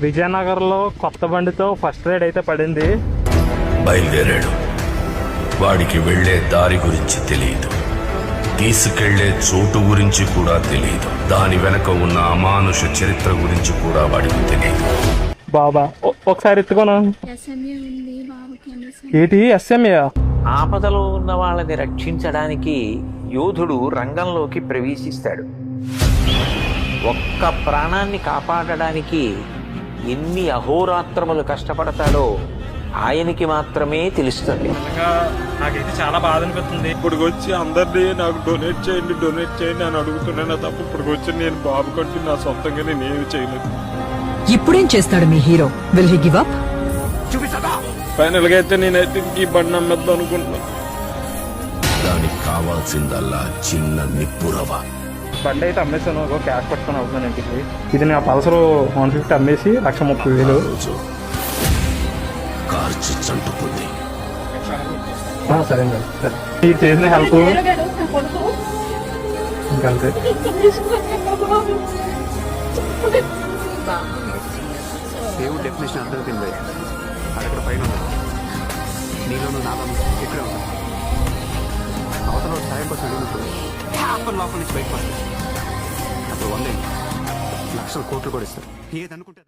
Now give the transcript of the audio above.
విజయనగరంలో కొత్త బండితో ఫస్ట్ రైడ్ అయితే పడింది. బయలుదేరాడు. వాడికి వెళ్లే దారి గురించి తెలియదు, తీసుకెళ్లే చోటు గురించి కూడా తెలియదు, దాని వెనక ఉన్న అమానుష చరిత్ర గురించి కూడా వాడికి తెలియదు. బాబా ఒకసారి ఎత్తుకోను. ఏంటి ఎస్ఎంఏ? ఆపదలో ఉన్న వాళ్ళని రక్షించడానికి యోధుడు రంగంలోకి ప్రవేశిస్తాడు. ఒక్క ప్రాణాన్ని కాపాడడానికి ఎన్ని అహోరాత్రములు కష్టపడతాడో ఆయనకి మాత్రమే తెలుస్తుంది. నాకైతే చాలా బాధ అనిపిస్తుంది. ఇప్పుడు వచ్చి అందరినీ నాకు డొనేట్ చేయండి అని అడుగుతున్నాను తప్ప ఇప్పుడు వచ్చి నేను బాబు కంటే నా సొంతంగా నేను ఏమి చేయలేదు. ఇప్పుడేం చేస్తాడు మీ hero? Will he give up? Final గా అయితే నేనైతే ఈ బండి అమ్మేద్దాం అనుకుంటున్నా. దానికి కావాల్సిందల్లా చిన్న నిప్పురవ. బండి అయితే అమ్మేసాను, క్యాష్ పట్టుకొని అవుతున్నాను ఇంటికి. ఇది నా పల్సర్ 150 అమ్మేసి 1,30,000. రోజు కార్చి చంటుకుంది. సరే సరే, మీరు చేసిన హెల్ప్ ఇంకంతే. దేవుడు డెఫినేషన్ అర్థమైంది. అక్కడ పైన నీలోను నాలో ఎక్కడ ఉంది అవతల సాయం కోసం అడిగినప్పుడు హ్యాపన్ లోపల నుంచి బయటకు వస్తుంది. అప్పుడు 100 లక్షల కోట్లు కూడా ఇస్తారు. ఏదనుకుంటే